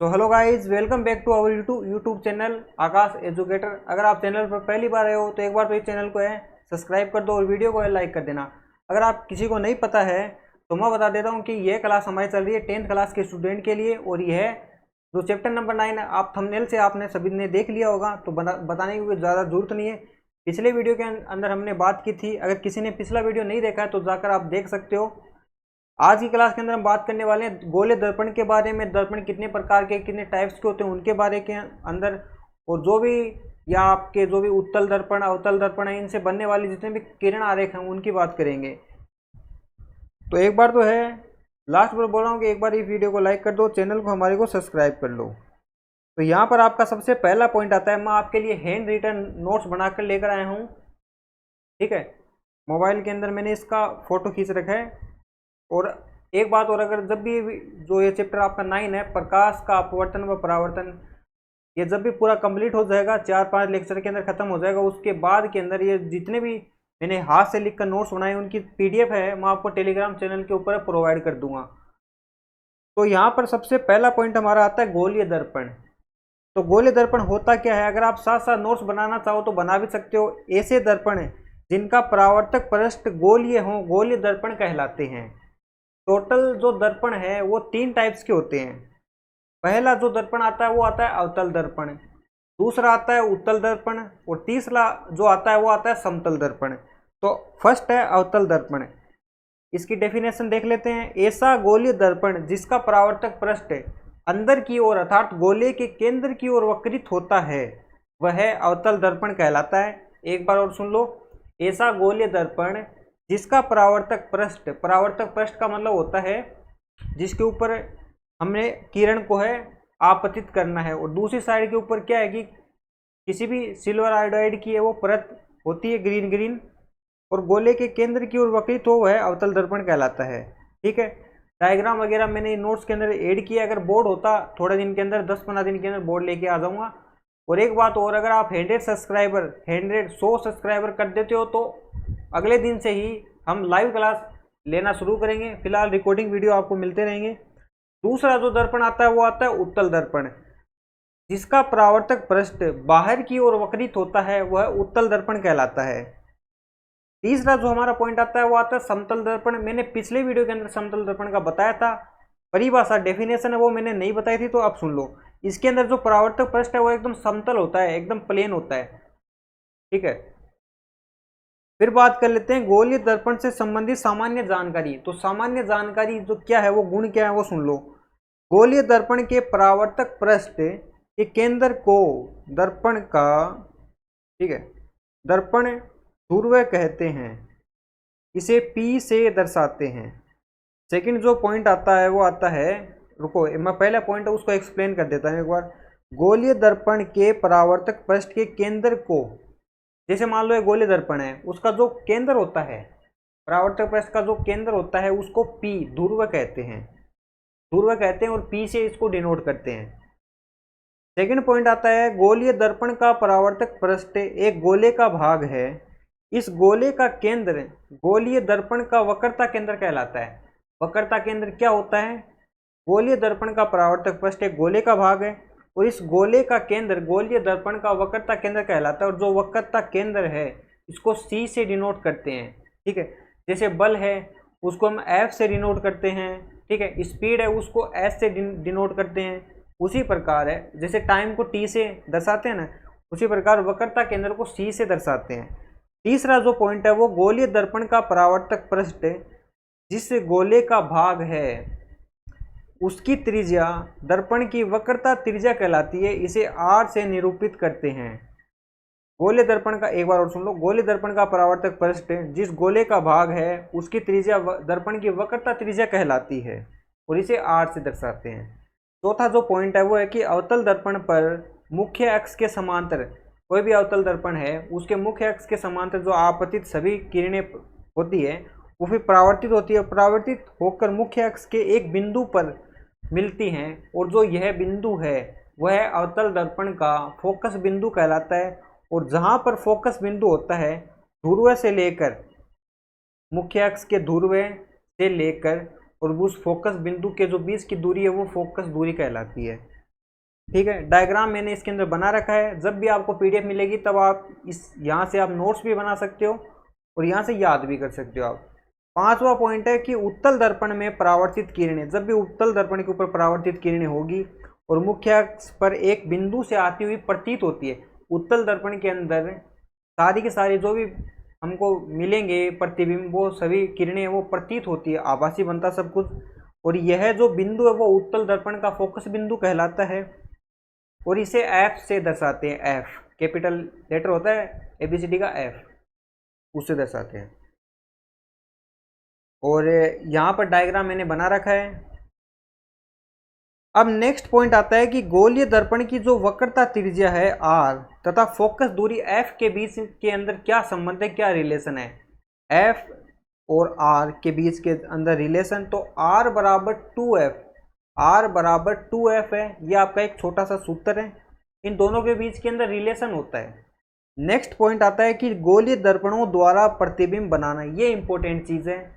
तो hello guys, welcome back to our YouTube channel Aakash educator. अगर आप चैनल पर पहली बार आए हो तो एक बार तो इस चैनल को है सब्सक्राइब कर दो और वीडियो को है लाइक कर देना। अगर आप किसी को नहीं पता है तो मैं बता देता हूँ कि यह क्लास हमारी चल रही है 10th क्लास के स्टूडेंट के लिए। और यह है जो चैप्टर नंबर 9 है, आप थंबनेल से आपने सभी ने देख लिया होगा तो बताने की कोई ज़्यादा जरूरत नहीं है। पिछले वीडियो के अंदर हमने बात की थी, अगर किसी ने पिछला वीडियो नहीं देखा है तो जाकर आप देख सकते हो। आज की क्लास के अंदर हम बात करने वाले हैं गोले दर्पण के बारे में। दर्पण कितने प्रकार के, कितने टाइप्स के होते हैं उनके बारे के अंदर, और जो भी या आपके जो भी उत्तल दर्पण अवतल दर्पण है, इनसे बनने वाली जितने भी किरण आरेख हैं उनकी बात करेंगे। तो एक बार तो है, लास्ट बार बोल रहा हूँ कि एक बार इस वीडियो को लाइक कर दो, चैनल को हमारे को सब्सक्राइब कर लो। तो यहाँ पर आपका सबसे पहला पॉइंट आता है, मैं आपके लिए हैंड रिटन नोट्स बनाकर लेकर आया हूँ। ठीक है, मोबाइल के अंदर मैंने इसका फोटो खींच रखा है। और एक बात और, अगर जब भी जो ये चैप्टर आपका 9 है प्रकाश का अपवर्तन व परावर्तन, ये जब भी पूरा कंप्लीट हो जाएगा, 4-5 लेक्चर के अंदर खत्म हो जाएगा, उसके बाद के अंदर ये जितने भी मैंने हाथ से लिखकर नोट्स बनाए उनकी पीडीएफ है, मैं आपको टेलीग्राम चैनल के ऊपर प्रोवाइड कर दूंगा। तो यहाँ पर सबसे पहला पॉइंट हमारा आता है गोलीय दर्पण। तो गोलीय दर्पण होता क्या है, अगर आप साथ साथ नोट्स बनाना चाहो तो बना भी सकते हो। ऐसे दर्पण जिनका परावर्तक पृष्ठ गोलीय हो, गोलीय दर्पण कहलाते हैं। टोटल जो दर्पण है वो 3 टाइप्स के होते हैं। पहला जो दर्पण आता है वो आता है अवतल दर्पण, दूसरा आता है उत्तल दर्पण, और तीसरा जो आता है वो आता है समतल दर्पण। तो फर्स्ट है अवतल दर्पण। इसकी डेफिनेशन देख लेते हैं। ऐसा गोलीय दर्पण जिसका परावर्तक पृष्ठ अंदर की ओर अर्थात गोले के केंद्र की ओर वक्रित होता है वह अवतल दर्पण कहलाता है। एक बार और सुन लो, ऐसा गोलीय दर्पण जिसका परावर्तक पृष्ठ का मतलब होता है जिसके ऊपर हमने किरण को है आपतित करना है, और दूसरी साइड के ऊपर क्या है कि किसी भी सिल्वर आयोडाइड की है वो परत होती है ग्रीन, और गोले के केंद्र की ओर वक्रित हो वह अवतल दर्पण कहलाता है। ठीक है, डायग्राम वगैरह मैंने नोट्स के अंदर ऐड किया। अगर बोर्ड होता थोड़े दिन के अंदर, 10-15 दिन के अंदर बोर्ड लेके आ जाऊंगा। और एक बात और, अगर आप 100 सब्सक्राइबर कर देते हो तो अगले दिन से ही हम लाइव क्लास लेना शुरू करेंगे। फिलहाल रिकॉर्डिंग वीडियो आपको मिलते रहेंगे। दूसरा जो दर्पण आता है वो आता है उत्तल दर्पण, जिसका परावर्तक पृष्ठ बाहर की ओर वक्रित होता है वह उत्तल दर्पण कहलाता है। तीसरा जो हमारा पॉइंट आता है वो आता है समतल दर्पण। मैंने पिछले वीडियो के अंदर समतल दर्पण का बताया था, परिभाषा डेफिनेशन है वो मैंने नहीं बताई थी, तो आप सुन लो। इसके अंदर जो परावर्तक पृष्ठ है वो एकदम समतल होता है, एकदम प्लेन होता है। ठीक है, फिर बात कर लेते हैं गोलीय दर्पण से संबंधित सामान्य जानकारी। तो सामान्य जानकारी जो क्या है, वो गुण क्या है वो सुन लो। गोलीय दर्पण के परावर्तक पृष्ठ के केंद्र को दर्पण का, ठीक है, दर्पण ध्रुव कहते हैं, इसे P से दर्शाते हैं। सेकंड जो पॉइंट आता है वो आता है, रुको मैं पहला पॉइंट है उसको एक्सप्लेन कर देता हूँ एक बार। गोलीय दर्पण के परावर्तक पृष्ठ के केंद्र को, जैसे मान लो एक गोलीय दर्पण है, उसका जो केंद्र होता है, परावर्तक पृष्ठ का जो केंद्र होता है उसको P ध्रुव कहते हैं, और P से इसको डिनोट करते हैं। सेकंड पॉइंट आता है, गोलीय दर्पण का परावर्तक पृष्ठ एक गोले का भाग है। इस गोले का केंद्र गोलीय दर्पण का वक्रता केंद्र कहलाता है। वक्रता केंद्र क्या होता है, गोलीय दर्पण का परावर्तक पृष्ठ एक गोले का भाग है और इस गोले का केंद्र गोलीय दर्पण का वक्रता केंद्र कहलाता है। और जो वक्रता केंद्र है इसको C से डिनोट करते हैं। ठीक है, जैसे बल है उसको हम F से डिनोट करते हैं। ठीक है, स्पीड है उसको S से डिनोट करते हैं। उसी प्रकार है, जैसे टाइम को T से दर्शाते हैं ना, उसी प्रकार वक्रता केंद्र को C से दर्शाते हैं। तीसरा जो पॉइंट है वो गोलीय दर्पण का परावर्तक पृष्ठ जिस गोले का भाग है उसकी त्रिज्या दर्पण की वक्रता त्रिज्या कहलाती है, इसे R से निरूपित करते हैं। गोलीय दर्पण का एक बार और सुन लो, गोलीय दर्पण का परावर्तक पृष्ठ जिस गोले का भाग है उसकी त्रिज्या दर्पण की वक्रता त्रिज्या कहलाती है और इसे R से दर्शाते हैं। चौथा जो पॉइंट है वो है कि अवतल दर्पण पर मुख्य अक्ष के समांतर, कोई भी अवतल दर्पण है उसके मुख्य अक्ष के समांतर जो आपतित सभी किरणें होती है वो फिर परावर्तित होती है, परावर्तित होकर मुख्य अक्ष के एक बिंदु पर मिलती हैं, और जो यह बिंदु है वह अवतल दर्पण का फोकस बिंदु कहलाता है। और जहाँ पर फोकस बिंदु होता है, ध्रुव से लेकर मुख्य अक्ष के ध्रुव से लेकर और उस फोकस बिंदु के जो बीच की दूरी है वो फोकस दूरी कहलाती है। ठीक है, डायग्राम मैंने इसके अंदर बना रखा है। जब भी आपको पीडीएफ मिलेगी तब आप यहाँ से आप नोट्स भी बना सकते हो और यहाँ से याद भी कर सकते हो आप। 5वां पॉइंट है कि उत्तल दर्पण में परावर्तित किरणें, जब भी उत्तल दर्पण के ऊपर परावर्तित किरणें होगी और मुख्य अक्ष पर एक बिंदु से आती हुई प्रतीत होती है। उत्तल दर्पण के अंदर सारी की सारी जो भी हमको मिलेंगे प्रतिबिंब, वो सभी किरणें वो प्रतीत होती है, आभासी बनता सब कुछ। और यह जो बिंदु है वो उत्तल दर्पण का फोकस बिंदु कहलाता है और इसे एफ से दर्शाते हैं। एफ कैपिटल लेटर होता है एबीसीडी का, एफ उससे दर्शाते हैं। और यहाँ पर डायग्राम मैंने बना रखा है। अब नेक्स्ट पॉइंट आता है कि गोलीय दर्पण की जो वक्रता त्रिज्या है आर तथा फोकस दूरी एफ के बीच के अंदर क्या संबंध है, क्या रिलेशन है। एफ और आर के बीच के अंदर रिलेशन, तो आर बराबर 2f, आर बराबर 2f है। ये आपका एक छोटा सा सूत्र है, इन दोनों के बीच के अंदर रिलेशन होता है। नेक्स्ट पॉइंट आता है कि गोलीय दर्पणों द्वारा प्रतिबिंब बनाना, ये इंपॉर्टेंट चीज़ है।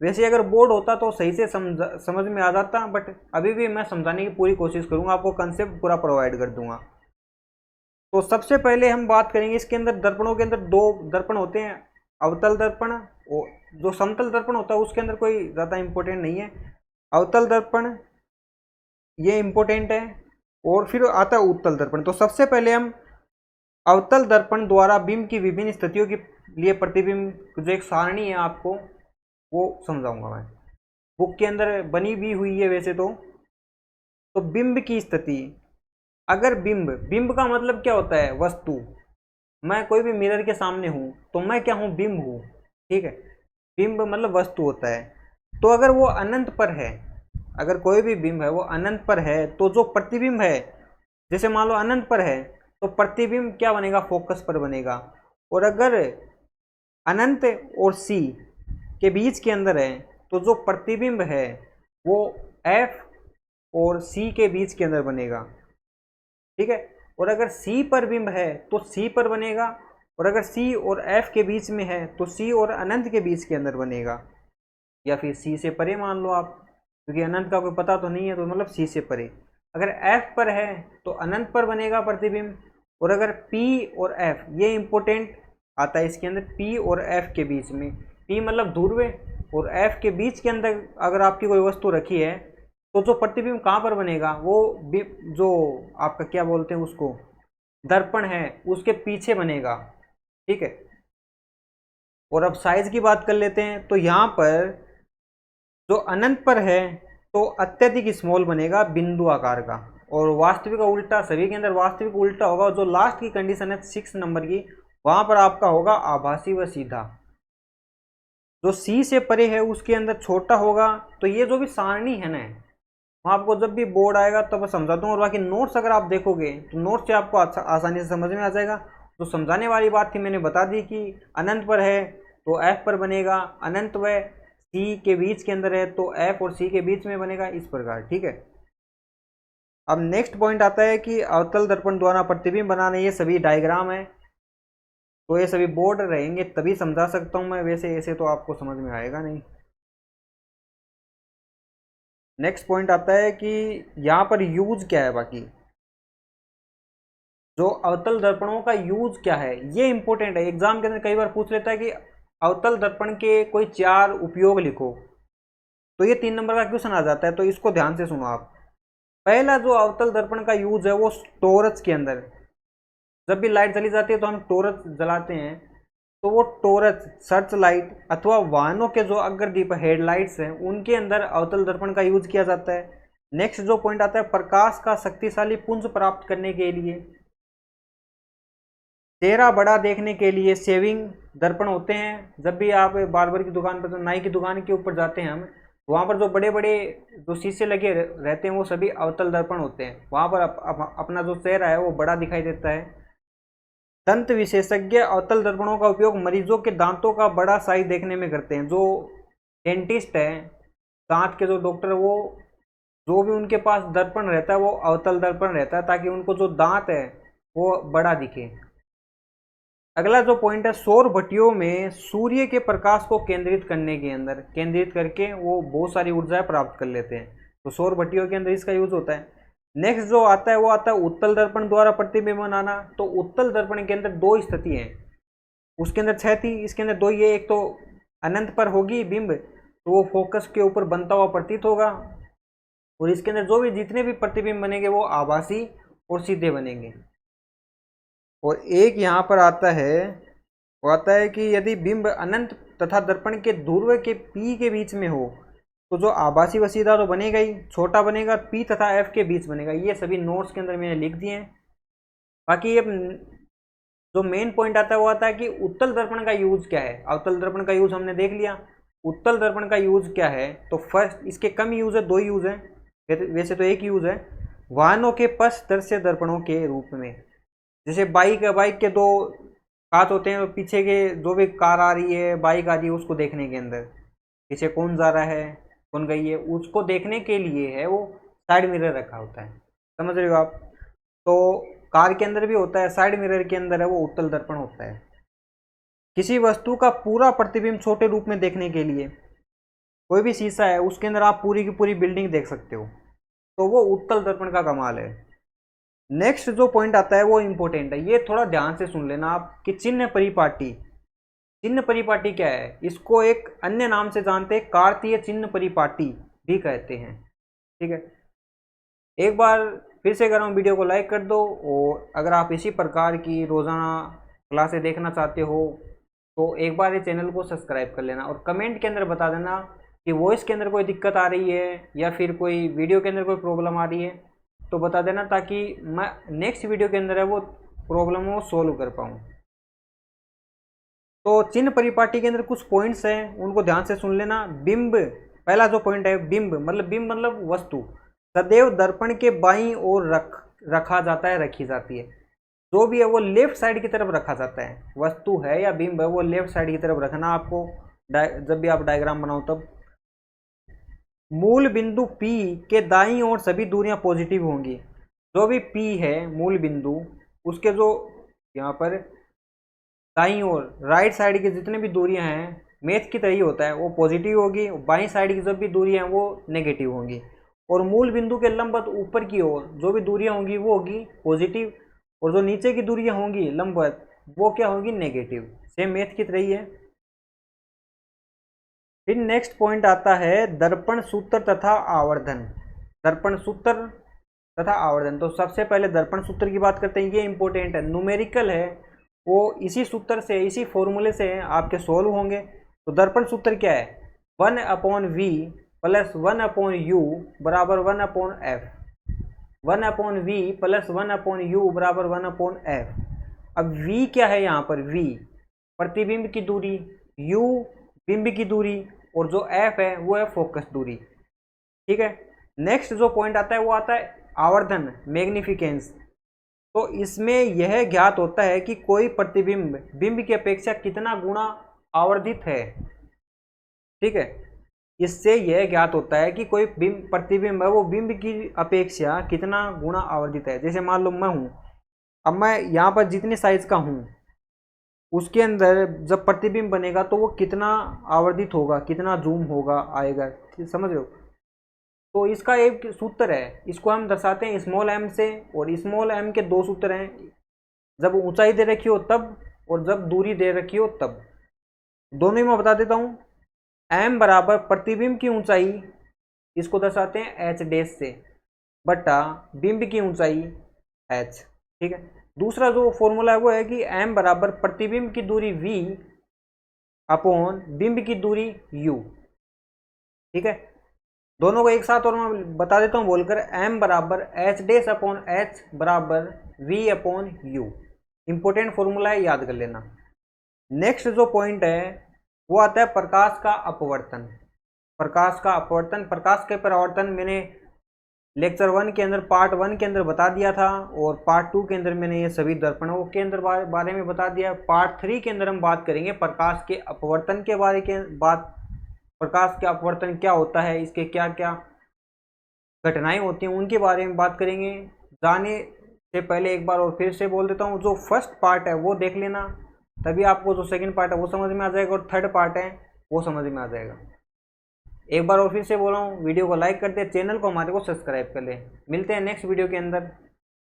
वैसे अगर बोर्ड होता तो सही से समझ में आ जाता, बट अभी भी मैं समझाने की पूरी कोशिश करूंगा, आपको कंसेप्ट पूरा प्रोवाइड कर दूंगा। तो सबसे पहले हम बात करेंगे इसके अंदर दर्पणों के अंदर दो दर्पण होते हैं, अवतल दर्पण और जो समतल दर्पण होता है उसके अंदर कोई ज़्यादा इंपॉर्टेंट नहीं है। अवतल दर्पण ये इंपॉर्टेंट है और फिर आता है उत्तल दर्पण। तो सबसे पहले हम अवतल दर्पण द्वारा बिंब की विभिन्न स्थितियों के लिए प्रतिबिंब जो एक सारणी है आपको वो समझाऊंगा मैं, बुक के अंदर बनी भी हुई है वैसे तो बिंब की स्थिति, अगर बिंब का मतलब क्या होता है, वस्तु। मैं कोई भी मिरर के सामने हूं तो मैं क्या हूं, बिंब हूं, ठीक है। बिंब मतलब वस्तु होता है। तो अगर वो अनंत पर है, अगर कोई भी बिंब है वो अनंत पर है, तो जो प्रतिबिंब है, जैसे मान लो अनंत पर है तो प्रतिबिंब क्या बनेगा, फोकस पर बनेगा। और अगर अनंत और सी के बीच के अंदर है तो जो प्रतिबिंब है वो एफ और सी के बीच के अंदर बनेगा, ठीक है। और अगर सी पर बिंब है तो सी पर बनेगा, और अगर सी और एफ के बीच में है तो सी और अनंत के बीच के अंदर बनेगा, या फिर सी से परे मान लो आप, क्योंकि अनंत का कोई पता तो नहीं है, तो मतलब सी से परे। अगर एफ पर है तो अनंत पर बनेगा प्रतिबिंब, और अगर पी और एफ, ये इंपॉर्टेंट आता है इसके अंदर, पी और एफ के बीच में, पी मतलब ध्रुव और एफ के बीच के अंदर अगर आपकी कोई वस्तु रखी है तो जो प्रतिबिंब कहाँ पर बनेगा, वो जो आपका क्या बोलते हैं उसको, दर्पण है, उसके पीछे बनेगा, ठीक है। और अब साइज की बात कर लेते हैं। तो यहाँ पर जो अनंत पर है तो अत्यधिक स्मॉल बनेगा, बिंदु आकार का, और वास्तविक का उल्टा, सभी के अंदर वास्तविक उल्टा होगा। जो लास्ट की कंडीशन है 6 नंबर की, वहां पर आपका होगा आभासी व सीधा। जो सी से परे है उसके अंदर छोटा होगा। तो ये जो भी सारणी है ना, मैं आपको जब भी बोर्ड आएगा तब समझा दूँ, और बाकी नोट्स अगर आप देखोगे तो नोट्स से आपको आसानी से समझ में आ जाएगा। तो समझाने वाली बात थी, मैंने बता दी कि अनंत पर है तो एफ पर बनेगा, अनंत व सी के बीच के अंदर है तो एफ और सी के बीच में बनेगा, इस प्रकार, ठीक है। अब नेक्स्ट पॉइंट आता है कि अवतल दर्पण द्वारा प्रतिबिंब बनाने, ये सभी डायग्राम है, तो ये सभी बोर्ड रहेंगे तभी समझा सकता हूँ मैं, वैसे ऐसे तो आपको समझ में आएगा नहीं। नेक्स्ट पॉइंट आता है कि यहाँ पर यूज क्या है, बाकी जो अवतल दर्पणों का यूज क्या है, ये इंपॉर्टेंट है। एग्जाम के अंदर कई बार पूछ लेता है कि अवतल दर्पण के कोई 4 उपयोग लिखो, तो ये 3 नंबर का क्वेश्चन आ जाता है, तो इसको ध्यान से सुनो आप। पहला जो अवतल दर्पण का यूज है वो टॉर्च के अंदर, जब भी लाइट जली जाती है तो हम टॉर्च जलाते हैं, तो वो टॉर्च, सर्च लाइट अथवा वाहनों के जो अग्रदीप हेडलाइट्स हैं उनके अंदर अवतल दर्पण का यूज किया जाता है। नेक्स्ट जो पॉइंट आता है, प्रकाश का शक्तिशाली पुंज प्राप्त करने के लिए, चेहरा बड़ा देखने के लिए शेविंग दर्पण होते हैं। जब भी आप बार्बर की दुकान पर, नाई की दुकान के ऊपर जाते हैं हम, वहाँ पर जो बड़े बड़े जो शीशे लगे रहते हैं वो सभी अवतल दर्पण होते हैं। वहाँ पर अपना जो चेहरा है वो बड़ा दिखाई देता है। दंत विशेषज्ञ अवतल दर्पणों का उपयोग मरीजों के दांतों का बड़ा साइज देखने में करते हैं। जो डेंटिस्ट है, दांत के जो डॉक्टर, वो जो भी उनके पास दर्पण रहता है वो अवतल दर्पण रहता है, ताकि उनको जो दांत है वो बड़ा दिखे। अगला जो पॉइंट है, सौर भट्टियों में सूर्य के प्रकाश को केंद्रित करने के अंदर, केंद्रित करके वो बहुत सारी ऊर्जा प्राप्त कर लेते हैं, तो सौर भट्टियों के अंदर इसका यूज होता है। नेक्स्ट जो आता है वो आता है उत्तल दर्पण द्वारा प्रतिबिंब बनाना। तो उत्तल दर्पण के अंदर दो स्थिति हैं, उसके अंदर 6 थी, इसके अंदर 2 ये। एक तो अनंत पर होगी बिंब, तो वो फोकस के ऊपर बनता हुआ प्रतीत होगा, और इसके अंदर जो भी जितने भी प्रतिबिंब बनेंगे वो आभासी और सीधे बनेंगे। और एक यहाँ पर आता है, वो आता है कि यदि बिंब अनंत तथा दर्पण के ध्रुव के P के बीच में हो तो जो आभासी व सीधा तो बनेगा ही, छोटा बनेगा P तथा F के बीच बनेगा। ये सभी नोट्स के अंदर मैंने लिख दिए हैं। बाकी ये जो मेन पॉइंट आता है वो आता है कि उत्तल दर्पण का यूज क्या है। अवतल दर्पण का यूज हमने देख लिया, उत्तल दर्पण का यूज क्या है। तो फर्स्ट इसके कम यूज है, 2 यूज है, वैसे तो एक यूज है, वाहनों के पथ दृश्य दर्पणों के रूप में। जैसे बाइक के 2 कांच होते हैं, पीछे के जो भी कार आ रही है, बाइक आ रही है, उसको देखने के अंदर पीछे कौन जा रहा है, कौन गई है, उसको देखने के लिए है वो साइड मिरर रखा होता है। समझ रहे हो आप। तो कार के अंदर भी होता है, साइड मिरर के अंदर है वो उत्तल दर्पण होता है। किसी वस्तु का पूरा प्रतिबिंब छोटे रूप में देखने के लिए, कोई भी शीशा है उसके अंदर आप पूरी की पूरी बिल्डिंग देख सकते हो, तो वो उत्तल दर्पण का कमाल है। नेक्स्ट जो पॉइंट आता है वो इंपॉर्टेंट है, ये थोड़ा ध्यान से सुन लेना आप कि चिन्ह परिपाटी। चिन्ह परिपाटी क्या है, इसको एक अन्य नाम से जानते हैं, कार्तीय चिन्ह परिपाटी भी कहते हैं। ठीक है, एक बार फिर से कर रहा हूँ, वीडियो को लाइक कर दो, और अगर आप इसी प्रकार की रोज़ाना क्लासें देखना चाहते हो तो एक बार ये चैनल को सब्सक्राइब कर लेना, और कमेंट के अंदर बता देना कि वॉइस के अंदर कोई दिक्कत आ रही है या फिर कोई वीडियो के अंदर कोई प्रॉब्लम आ रही है, तो बता देना, ताकि मैं नेक्स्ट वीडियो के अंदर है वो प्रॉब्लम को सोल्व कर पाऊँ। तो चिन्ह परिपाटी के अंदर कुछ पॉइंट्स हैं, उनको ध्यान से सुन लेना। बिंब, पहला जो पॉइंट है बिंब मतलब वस्तु सदैव दर्पण के बाईं ओर रखा जाता है, रखी जाती है। जो भी है वो लेफ्ट साइड की तरफ रखा जाता है, वस्तु है या बिंब है वो लेफ्ट साइड की तरफ रखना आपको, जब भी आप डायग्राम बनाओ तब। मूल बिंदु P के दाईं ओर सभी दूरियां पॉजिटिव होंगी। जो भी P है मूल बिंदु, उसके जो यहाँ पर दाईं ओर राइट साइड की जितनी भी दूरियां हैं, मैथ की तरह ही होता है, वो पॉजिटिव होगी, बाईं साइड की जब भी दूरियां हैं वो नेगेटिव होंगी। और मूल बिंदु के लंबवत ऊपर की ओर जो भी दूरियां होंगी वो होगी पॉजिटिव, और जो नीचे की दूरियां होंगी लंबवत वो क्या होगी, नेगेटिव। सेम मैथ की तरह ही है। फिर नेक्स्ट पॉइंट आता है दर्पण सूत्र तथा आवर्धन। दर्पण सूत्र तथा आवर्धन, तो सबसे पहले दर्पण सूत्र की बात करते हैं, ये इंपॉर्टेंट है, न्यूमेरिकल है, वो इसी सूत्र से, इसी फॉर्मूले से आपके सोल्व होंगे। तो दर्पण सूत्र क्या है, 1/v प्लस 1/u बराबर 1/f, 1/v प्लस 1/u बराबर 1/f। अब v क्या है यहाँ पर, v प्रतिबिंब की दूरी, u बिंब की दूरी, और जो f है वो है फोकस दूरी। ठीक है, नेक्स्ट जो पॉइंट आता है वो आता है आवर्धन, मैग्निफिकेंस। तो इसमें यह ज्ञात होता है कि कोई प्रतिबिंब बिंब की अपेक्षा कितना गुना आवर्धित है। ठीक है, इससे यह ज्ञात होता है कि कोई प्रतिबिंब है वो बिंब की अपेक्षा कितना गुना आवर्धित है। जैसे मान लो मैं हूँ, अब मैं यहाँ पर जितने साइज का हूँ उसके अंदर जब प्रतिबिंब बनेगा तो वो कितना आवर्धित होगा, कितना जूम होगा, आएगा, समझ रहे हो। तो इसका एक सूत्र है, इसको हम दर्शाते हैं स्मॉल m से, और स्मॉल m के 2 सूत्र हैं, जब ऊंचाई दे रखी हो तब, और जब दूरी दे रखी हो तब। दोनों ही मैं बता देता हूँ। m बराबर प्रतिबिंब की ऊंचाई, इसको दर्शाते हैं h डैश से, बटा बिंब की ऊंचाई h। ठीक है, दूसरा जो फॉर्मूला है वो है कि m बराबर प्रतिबिंब की दूरी v अपॉन बिंब की दूरी u। ठीक है, दोनों को एक साथ और मैं बता देता हूँ बोलकर, m बराबर h डैश अपॉन h बराबर v upon u। Important formula है, याद कर लेना। नेक्स्ट जो पॉइंट है वो आता है प्रकाश का अपवर्तन। प्रकाश का अपवर्तन, प्रकाश के परावर्तन मैंने लेक्चर 1 के अंदर, पार्ट 1 के अंदर बता दिया था, और पार्ट 2 के अंदर मैंने ये सभी दर्पणों के अंदर बारे में बता दिया। पार्ट 3 के अंदर हम बात करेंगे प्रकाश के अपवर्तन के बारे के बात, प्रकाश का अपवर्तन क्या होता है, इसके क्या क्या घटनाएं होती हैं उनके बारे में बात करेंगे। जाने से पहले एक बार और फिर से बोल देता हूँ, जो फर्स्ट पार्ट है वो देख लेना, तभी आपको जो सेकंड पार्ट है वो समझ में आ जाएगा, और थर्ड पार्ट है वो समझ में आ जाएगा। एक बार और फिर से बोल रहा हूँ, वीडियो को लाइक कर दे, चैनल को हमारे को सब्सक्राइब कर ले। मिलते हैं नेक्स्ट वीडियो के अंदर।